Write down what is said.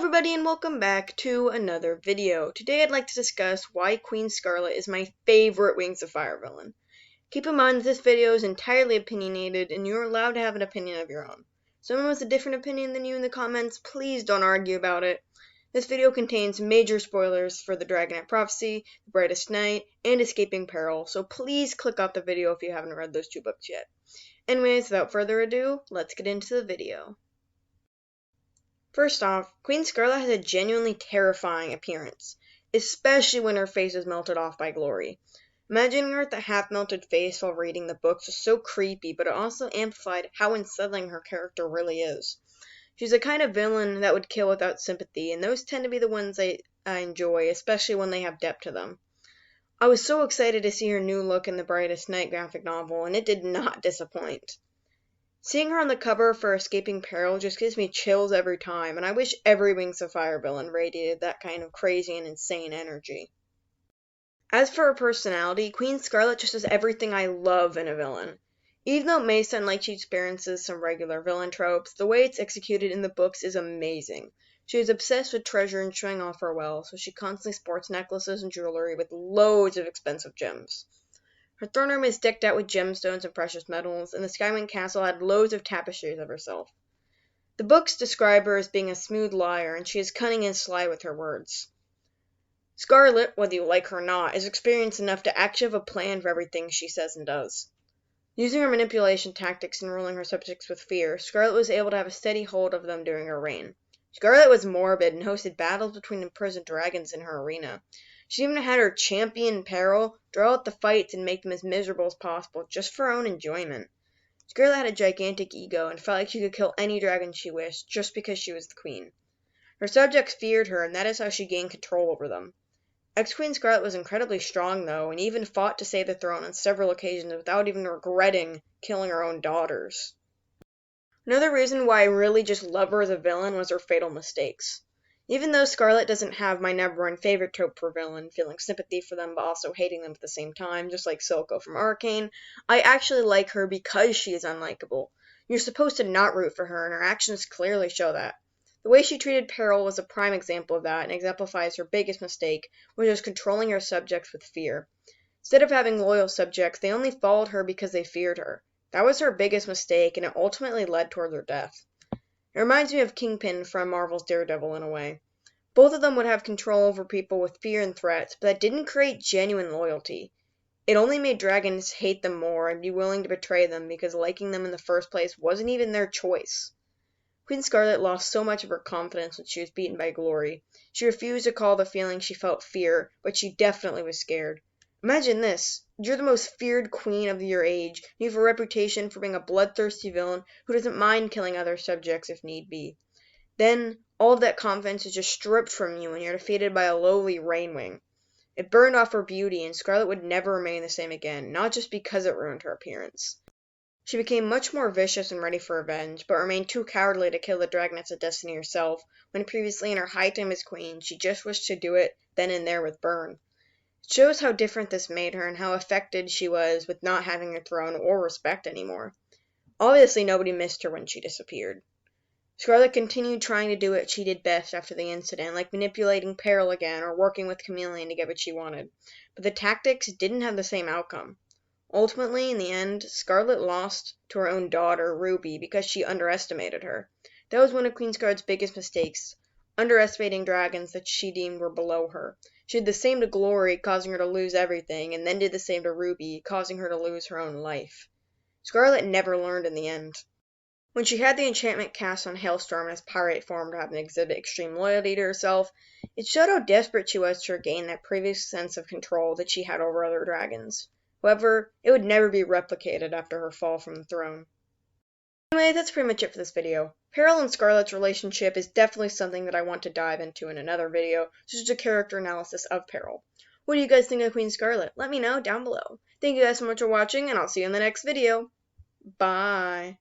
everybody and welcome back to another video. Today I'd like to discuss why Queen Scarlet is my favorite Wings of Fire villain. Keep in mind this video is entirely opinionated and you're allowed to have an opinion of your own. If someone has a different opinion than you in the comments, please don't argue about it. This video contains major spoilers for the Dragonette Prophecy, The Brightest Night, and Escaping Peril, so please click off the video if you haven't read those two books yet. Anyways, without further ado, let's get into the video. First off, Queen Scarlet has a genuinely terrifying appearance, especially when her face is melted off by glory. Imagining her with a half-melted face while reading the books is so creepy, but it also amplified how unsettling her character really is. She's the kind of villain that would kill without sympathy, and those tend to be the ones I enjoy, especially when they have depth to them. I was so excited to see her new look in the Brightest Night graphic novel, and it did not disappoint. Seeing her on the cover for Escaping Peril just gives me chills every time, and I wish every Wings of Fire villain radiated that kind of crazy and insane energy. As for her personality, Queen Scarlet just has everything I love in a villain. Even though it may sound like she experiences some regular villain tropes, the way it's executed in the books is amazing. She is obsessed with treasure and showing off her wealth, so she constantly sports necklaces and jewelry with loads of expensive gems. Her throne room is decked out with gemstones and precious metals, and the Skywind Castle had loads of tapestries of herself. The books describe her as being a smooth liar, and she is cunning and sly with her words. Scarlet, whether you like her or not, is experienced enough to actually have a plan for everything she says and does. Using her manipulation tactics and ruling her subjects with fear, Scarlet was able to have a steady hold of them during her reign. Scarlet was morbid and hosted battles between imprisoned dragons in her arena. She even had her champion Peril draw out the fights and make them as miserable as possible, just for her own enjoyment. Scarlet had a gigantic ego and felt like she could kill any dragon she wished, just because she was the queen. Her subjects feared her, and that is how she gained control over them. Ex-Queen Scarlet was incredibly strong, though, and even fought to save the throne on several occasions without even regretting killing her own daughters. Another reason why I really just love her as a villain was her fatal mistakes. Even though Scarlet doesn't have my number one favorite trope for villain, feeling sympathy for them but also hating them at the same time, just like Silco from Arcane, I actually like her because she is unlikable. You're supposed to not root for her, and her actions clearly show that. The way she treated Peril was a prime example of that, and exemplifies her biggest mistake, which was controlling her subjects with fear. Instead of having loyal subjects, they only followed her because they feared her. That was her biggest mistake, and it ultimately led toward her death. It reminds me of Kingpin from Marvel's Daredevil in a way. Both of them would have control over people with fear and threats, but that didn't create genuine loyalty. It only made dragons hate them more and be willing to betray them because liking them in the first place wasn't even their choice. Queen Scarlet lost so much of her confidence when she was beaten by Glory. She refused to call the feeling she felt fear, but she definitely was scared. Imagine this. You're the most feared queen of your age, and you have a reputation for being a bloodthirsty villain who doesn't mind killing other subjects if need be. Then, all of that confidence is just stripped from you and you're defeated by a lowly Rainwing. It burned off her beauty, and Scarlet would never remain the same again, not just because it ruined her appearance. She became much more vicious and ready for revenge, but remained too cowardly to kill the Dragonets of Destiny herself, when previously in her high time as queen, she just wished to do it then and there with Burn. It shows how different this made her and how affected she was with not having her throne or respect anymore. Obviously nobody missed her when she disappeared. Scarlet continued trying to do what she did best after the incident, like manipulating Peril again or working with Chameleon to get what she wanted, but the tactics didn't have the same outcome. Ultimately, in the end, Scarlet lost to her own daughter, Ruby, because she underestimated her. That was one of Queen Scarlet's biggest mistakes, underestimating dragons that she deemed were below her. She did the same to Glory, causing her to lose everything, and then did the same to Ruby, causing her to lose her own life. Scarlet never learned in the end. When she had the enchantment cast on Hailstorm in its pirate form to have an exhibit extreme loyalty to herself, it showed how desperate she was to regain that previous sense of control that she had over other dragons. However, it would never be replicated after her fall from the throne. Anyway, that's pretty much it for this video. Peril and Scarlet's relationship is definitely something that I want to dive into in another video, such as a character analysis of Peril. What do you guys think of Queen Scarlet? Let me know down below. Thank you guys so much for watching, and I'll see you in the next video. Bye!